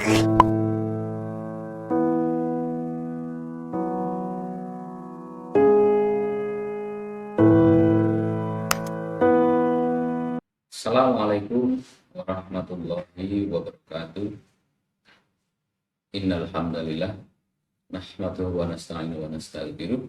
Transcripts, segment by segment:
Assalamualaikum warahmatullahi wabarakatuh. Innal hamdalillah nahmaduhu wa nasta'inuhu wa nastaghfiruh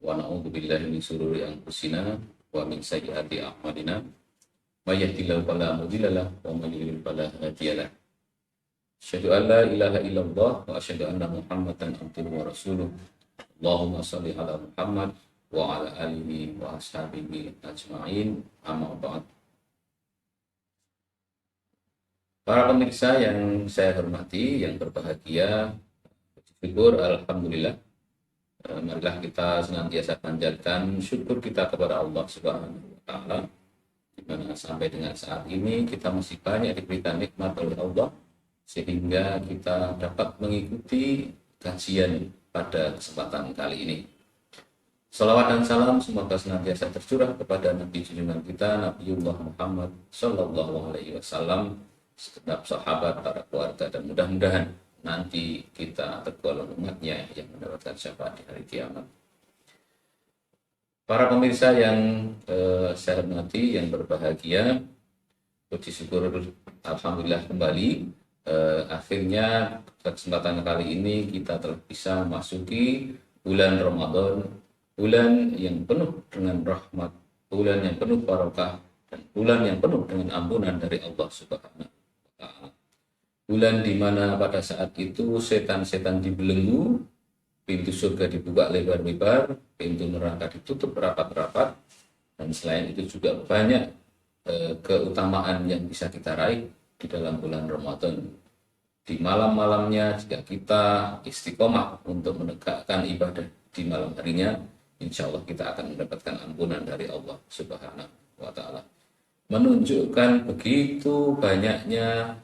wa na'udzu billahi min shururi anfusina wa min sayyiati a'malina. May yahdihillahu fala mudilla lahu wa may yudlil fala hadiya lahu. Asyhadu an la ilaha illallah wa asyhadu anna Muhammadan abduhu wa rasuluh. Allahumma shalli ala Muhammad wa ala alihi wa ashabihi ajma'in. Amma ba'd. Para pemirsa yang saya hormati, yang berbahagia, syukur alhamdulillah. Marilah kita senantiasa panjatkan syukur kita kepada Allah Subhanahu wa taala, di mana sampai dengan saat ini kita masih banyak diberikan nikmat oleh Allah sehingga kita dapat mengikuti kajian pada kesempatan kali ini. Salawat dan salam semoga senantiasa tercurah kepada Nabi junjungan kita Nabiullah Muhammad sallallahu alaihi wasallam, segenap sahabat, para keluarga, dan mudah-mudahan nanti kita tergolong umatnya yang mendapatkan syafaat di hari kiamat. Para pemirsa yang saya hormati, yang berbahagia, puji syukur alhamdulillah kembali. Akhirnya kesempatan kali ini kita telah bisa memasuki bulan Ramadan, bulan yang penuh dengan rahmat, bulan yang penuh barokah, dan bulan yang penuh dengan ampunan dari Allah Subhanahu. Bulan di mana pada saat itu setan-setan dibelenggu, pintu surga dibuka lebar-lebar, pintu neraka ditutup rapat-rapat, dan selain itu juga banyak keutamaan yang bisa kita raih di dalam bulan Ramadan. Di malam-malamnya jika kita istiqomah untuk menegakkan ibadah di malam harinya, insya Allah kita akan mendapatkan ampunan dari Allah Subhanahu wa taala. Menunjukkan begitu banyaknya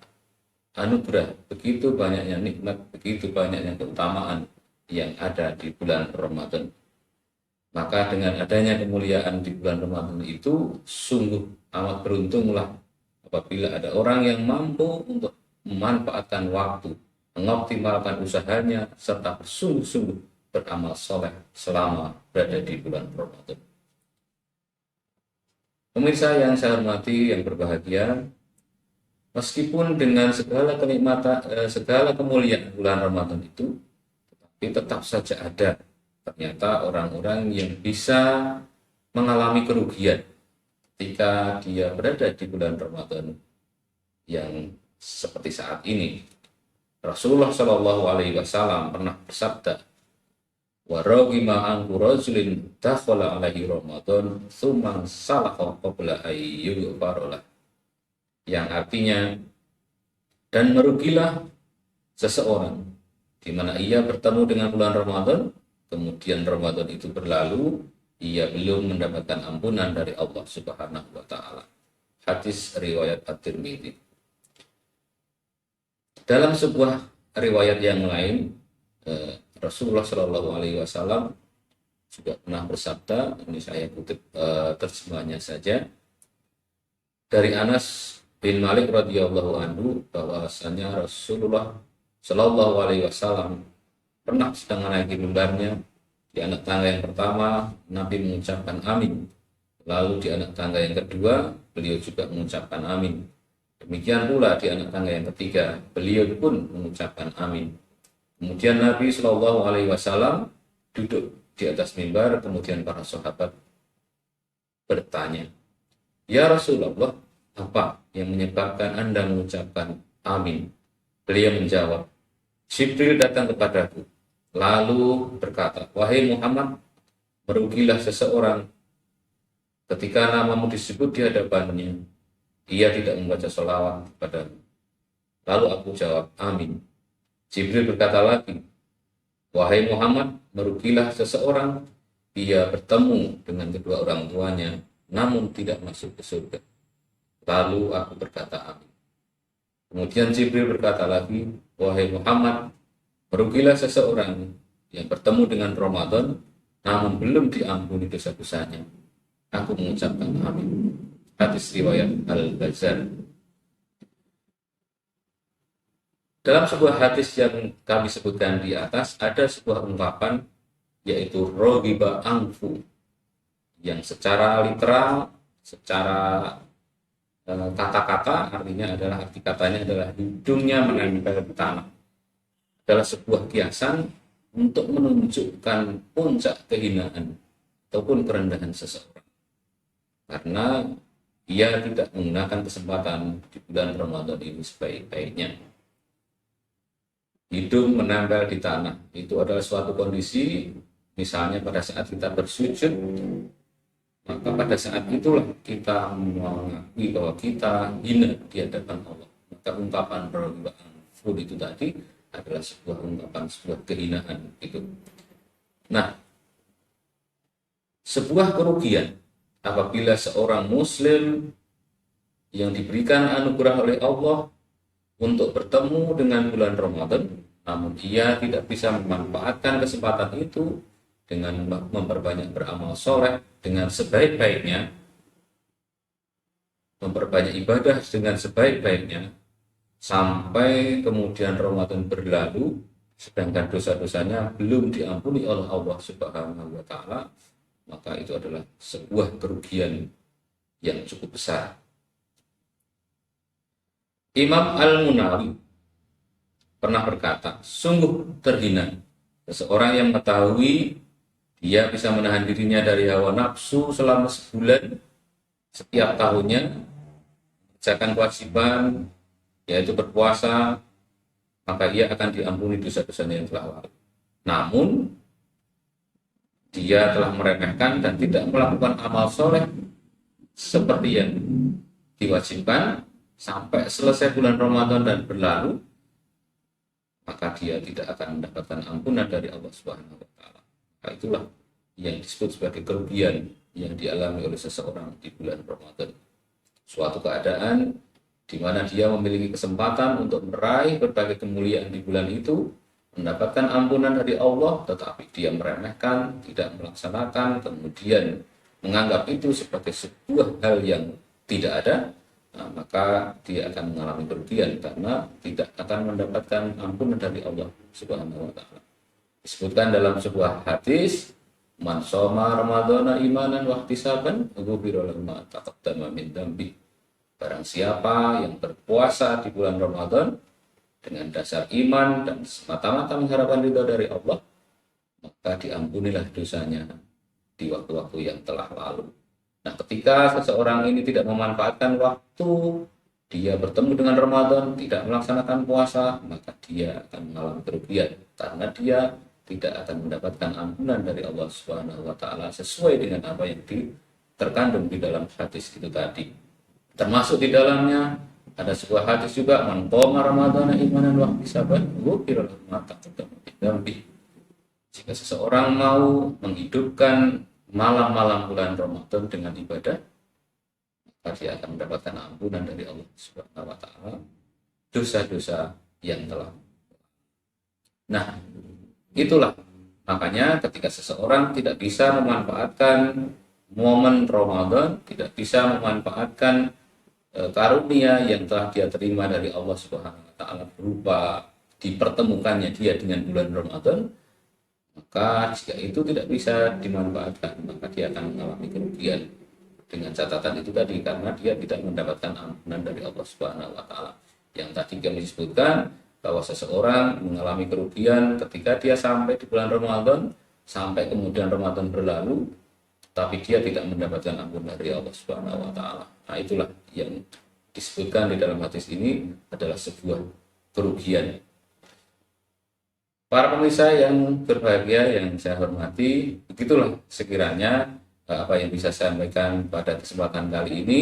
anugerah, begitu banyaknya nikmat, begitu banyaknya keutamaan yang ada di bulan Ramadan. Maka dengan adanya kemuliaan di bulan Ramadan itu, sungguh amat beruntunglah apabila ada orang yang mampu untuk memanfaatkan waktu, mengoptimalkan usahanya, serta bersungguh-sungguh beramal soleh selama berada di bulan Ramadan. Pemirsa yang saya hormati, yang berbahagia, meskipun dengan segala kenikmatan, segala kemuliaan bulan Ramadan itu, tetapi tetap saja ada ternyata orang-orang yang bisa mengalami kerugian ketika dia berada di bulan Ramadan yang seperti saat ini. Rasulullah Shallallahu Alaihi Wasallam pernah bersabda, warogima angku rajulin dakhala alaihi Ramadan tsumman salakha qabla ayyul farolah, yang artinya, dan merugilah seseorang di mana ia bertemu dengan bulan Ramadan, kemudian Ramadan itu berlalu, ia belum mendapatkan ampunan dari Allah Subhanahu wa taala. Hadis riwayat At-Tirmidzi. Dalam sebuah riwayat yang lain, Rasulullah Shallallahu Alaihi Wasallam juga pernah bersabda, ini saya kutip terjemahannya saja, dari Anas bin Malik radhiyallahu anhu, bahwasanya Rasulullah Shallallahu Alaihi Wasallam pernah sedang menaiki mimbarnya. Di anak tangga yang pertama Nabi mengucapkan amin, lalu di anak tangga yang kedua beliau juga mengucapkan amin. Demikian pula di anak tangga yang ketiga beliau pun mengucapkan amin. Kemudian Nabi Shallallahu Alaihi Wasallam duduk di atas mimbar, kemudian para sahabat bertanya, ya Rasulullah, apa yang menyebabkan Anda mengucapkan amin? Beliau menjawab, Jibril datang kepadaku, lalu berkata, wahai Muhammad, merugilah seseorang ketika namamu disebut di hadapannya, ia tidak membaca sholawat kepadamu. Lalu aku jawab, amin. Jibril berkata lagi, wahai Muhammad, merugilah seseorang, ia bertemu dengan kedua orang tuanya, namun tidak masuk ke surga. Lalu aku berkata amin. Kemudian Jibril berkata lagi, wahai Muhammad, merugilah seseorang yang bertemu dengan Ramadan, namun belum diampuni dosa-dosanya. Aku mengucapkan amin. Hadis riwayat Al-Bazzar. Dalam sebuah hadis yang kami sebutkan di atas, ada sebuah ungkapan yaitu rogiba angfu, yang secara literal, secara kata-kata artinya adalah, arti katanya adalah hidungnya menempel di tanah. Adalah sebuah kiasan untuk menunjukkan puncak kehinaan ataupun kerendahan seseorang. Karena ia tidak menggunakan kesempatan di bulan Ramadan ini sebaik-baiknya. Hidung menempel di tanah itu adalah suatu kondisi, misalnya pada saat kita bersujud, maka pada saat itulah kita mengakui bahwa kita hina di hadapan Allah. Maka ungkapan food itu tadi adalah sebuah ungkapan, sebuah kehinaan itu. Nah, sebuah kerugian apabila seorang muslim yang diberikan anugerah oleh Allah untuk bertemu dengan bulan Ramadan, namun ia tidak bisa memanfaatkan kesempatan itu dengan memperbanyak beramal soleh dengan sebaik-baiknya, memperbanyak ibadah dengan sebaik-baiknya, sampai kemudian Ramadan berlalu, sedangkan dosa-dosanya belum diampuni oleh Allah Subhanahu wa Ta'ala, maka itu adalah sebuah kerugian yang cukup besar. Imam Al-Munawi pernah berkata, sungguh terhina seseorang yang mengetahui dia bisa menahan dirinya dari hawa nafsu selama sebulan setiap tahunnya, mengerjakan kewajiban, yaitu berpuasa, maka ia akan diampuni dosa-dosanya yang telah lalu. Namun, dia telah meremehkan dan tidak melakukan amal soleh seperti yang diwajibkan sampai selesai bulan Ramadan dan berlalu, maka dia tidak akan mendapatkan ampunan dari Allah Subhanahu wa Ta'ala. Nah, itulah yang disebut sebagai kerugian yang dialami oleh seseorang di bulan Ramadan. Suatu keadaan di mana dia memiliki kesempatan untuk meraih berbagai kemuliaan di bulan itu, mendapatkan ampunan dari Allah, tetapi dia meremehkan, tidak melaksanakan, kemudian menganggap itu sebagai sebuah hal yang tidak ada, nah, maka dia akan mengalami kerugian karena tidak akan mendapatkan ampunan dari Allah Subhanahu wa Ta'ala. Disebutkan dalam sebuah hadis, man shoma ramadhana imanan wa ihtisaban ghufira lahu ma taqaddama min dzambi. Barang siapa yang berpuasa di bulan Ramadan dengan dasar iman dan semata-mata mengharapkan ridha dari Allah, maka diampunilah dosanya di waktu-waktu yang telah lalu. Nah, ketika seseorang ini tidak memanfaatkan waktu dia bertemu dengan Ramadan, tidak melaksanakan puasa, maka dia akan mengalami kerugian karena dia tidak akan mendapatkan ampunan dari Allah Subhanahu wa Ta'ala sesuai dengan apa yang terkandung di dalam hadis itu tadi. Termasuk di dalamnya ada sebuah hadis juga, man qoma ramadhana imanan wa ihtisaban ghufira lahu ma taqaddama min dzambi. Jika seseorang mau menghidupkan malam-malam bulan Ramadan dengan ibadah, maka dia akan mendapatkan ampunan dari Allah Subhanahu wa Ta'ala dosa-dosa yang telah. Nah, itulah makanya ketika seseorang tidak bisa memanfaatkan momen Ramadan, tidak bisa memanfaatkan karunia yang telah dia terima dari Allah Subhanahu wa Ta'ala berupa dipertemukannya dia dengan bulan Ramadan, maka jika itu tidak bisa dimanfaatkan, maka dia akan mengalami kerugian dengan catatan itu tadi, karena dia tidak mendapatkan ampunan dari Allah Subhanahu wa Ta'ala. Yang tadi kami sebutkan bahwa seseorang mengalami kerugian ketika dia sampai di bulan Ramadan, sampai kemudian Ramadan berlalu, tapi dia tidak mendapatkan ampunan dari Allah Subhanahu wa Ta'ala. Nah, itulah yang disebutkan di dalam hadis ini adalah sebuah kerugian. Para pemirsa yang berbahagia yang saya hormati, begitulah sekiranya apa yang bisa saya sampaikan pada kesempatan kali ini.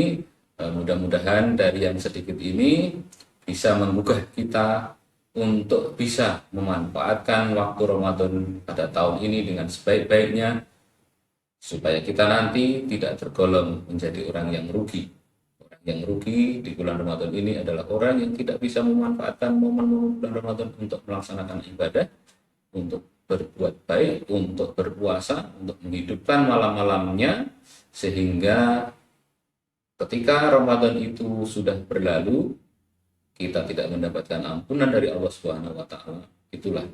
Mudah-mudahan dari yang sedikit ini bisa menggugah kita untuk bisa memanfaatkan waktu Ramadan pada tahun ini dengan sebaik-baiknya, supaya kita nanti tidak tergolong menjadi orang yang rugi. Orang yang rugi di bulan Ramadan ini adalah orang yang tidak bisa memanfaatkan momen-momen bulan Ramadan untuk melaksanakan ibadah, untuk berbuat baik, untuk berpuasa, untuk menghidupkan malam-malamnya, sehingga ketika Ramadan itu sudah berlalu, kita tidak mendapatkan ampunan dari Allah Subhanahu wa taala, itulah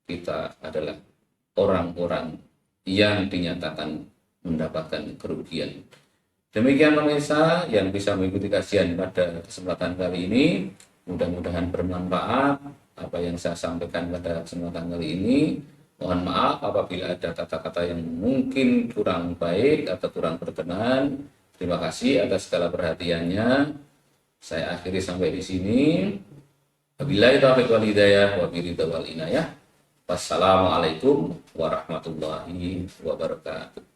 kita adalah orang-orang yang dinyatakan mendapatkan kerugian. Demikian pemirsa yang bisa mengikuti kajian pada kesempatan kali ini. Mudah-mudahan bermanfaat apa yang saya sampaikan pada kesempatan kali ini. Mohon maaf apabila ada kata-kata yang mungkin kurang baik atau kurang berkenan. Terima kasih atas segala perhatiannya. Saya akhiri sampai di sini. Wabillahi taufiq wal hidayah wa biridha wal inayah. Wassalamualaikum warahmatullahi wabarakatuh.